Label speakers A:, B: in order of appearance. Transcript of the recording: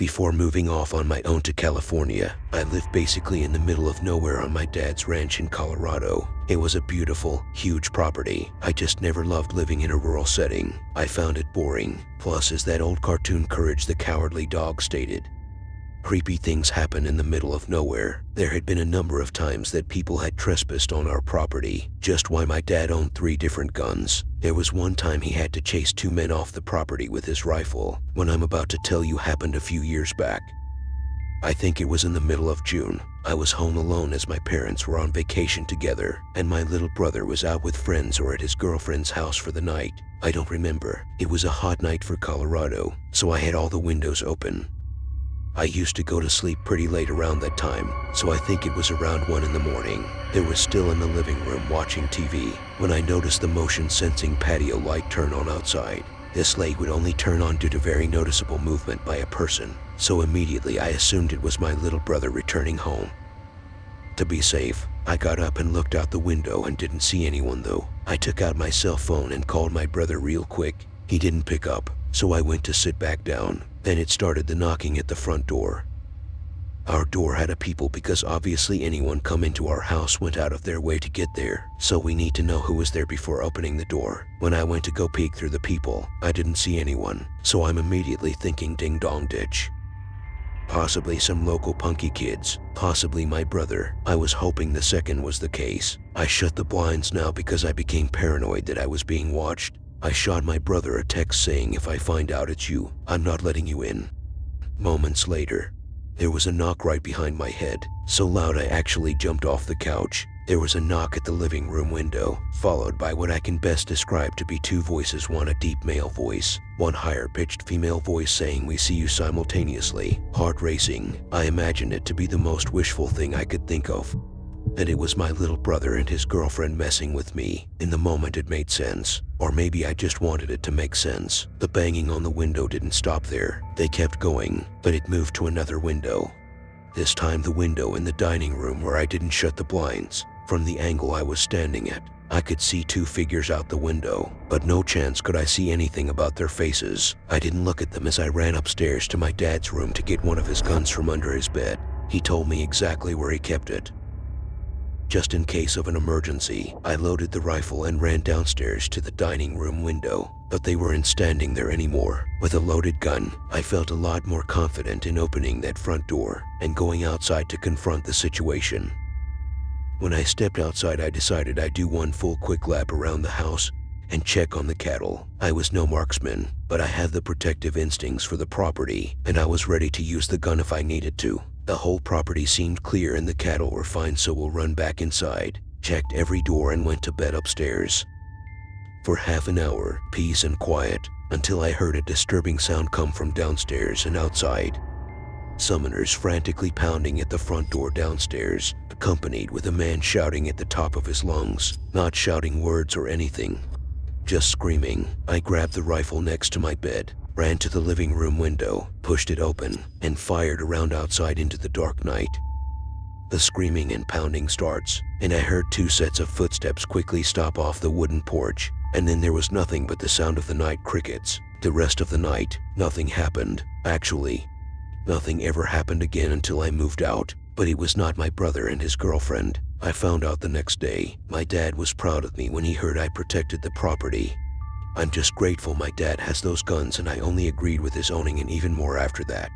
A: Before moving off on my own to California, I lived basically in the middle of nowhere on my dad's ranch in Colorado. It was a beautiful, huge property. I just never loved living in a rural setting. I found it boring. Plus, as that old cartoon Courage the Cowardly Dog stated, creepy things happen in the middle of nowhere. There had been a number of times that people had trespassed on our property, just why my dad owned 3 different guns. There was one time he had to chase 2 men off the property with his rifle. What I'm about to tell you happened a few years back. I think it was in the middle of June. I was home alone as my parents were on vacation together, and my little brother was out with friends or at his girlfriend's house for the night. I don't remember. It was a hot night for Colorado, so I had all the windows open. I used to go to sleep pretty late around that time, so I think it was around 1 in the morning. There was still in the living room watching TV when I noticed the motion-sensing patio light turn on outside. This light would only turn on due to very noticeable movement by a person, so immediately I assumed it was my little brother returning home. To be safe, I got up and looked out the window and didn't see anyone though. I took out my cell phone and called my brother real quick. He didn't pick up, so I went to sit back down. Then it started the knocking at the front door. Our door had a peephole because obviously anyone come into our house went out of their way to get there, so we need to know who was there before opening the door. When I went to go peek through the peephole, I didn't see anyone, so I'm immediately thinking ding dong ditch. Possibly some local punky kids, possibly my brother. I was hoping the second was the case. I shut the blinds now because I became paranoid that I was being watched. I shot my brother a text saying, if I find out it's you, I'm not letting you in. Moments later, there was a knock right behind my head, so loud I actually jumped off the couch. There was a knock at the living room window, followed by what I can best describe to be 2 voices, one a deep male voice, one higher-pitched female voice saying, "We see you," simultaneously. Heart racing. I imagined it to be the most wishful thing I could think of, that it was my little brother and his girlfriend messing with me. In the moment it made sense, or maybe I just wanted it to make sense. The banging on the window didn't stop there. They kept going, but it moved to another window. This time the window in the dining room where I didn't shut the blinds. From the angle I was standing at, I could see 2 figures out the window, but no chance could I see anything about their faces. I didn't look at them as I ran upstairs to my dad's room to get one of his guns from under his bed. He told me exactly where he kept it. Just in case of an emergency, I loaded the rifle and ran downstairs to the dining room window, but they weren't standing there anymore. With a loaded gun, I felt a lot more confident in opening that front door and going outside to confront the situation. When I stepped outside, I decided I'd do one full quick lap around the house and check on the cattle. I was no marksman, but I had the protective instincts for the property, and I was ready to use the gun if I needed to. The whole property seemed clear and the cattle were fine, so we'll run back inside, checked every door and went to bed upstairs. For half an hour, peace and quiet, until I heard a disturbing sound come from downstairs and outside. Summoners frantically pounding at the front door downstairs, accompanied with a man shouting at the top of his lungs, not shouting words or anything, just screaming. I grabbed the rifle next to my bed, ran to the living room window, pushed it open, and fired around outside into the dark night. The screaming and pounding starts, and I heard 2 sets of footsteps quickly stop off the wooden porch, and then there was nothing but the sound of the night crickets. The rest of the night, nothing happened. Actually, nothing ever happened again until I moved out, but it was not my brother and his girlfriend. I found out the next day. My dad was proud of me when he heard I protected the property. I'm just grateful my dad has those guns, and I only agreed with his owning and even more after that.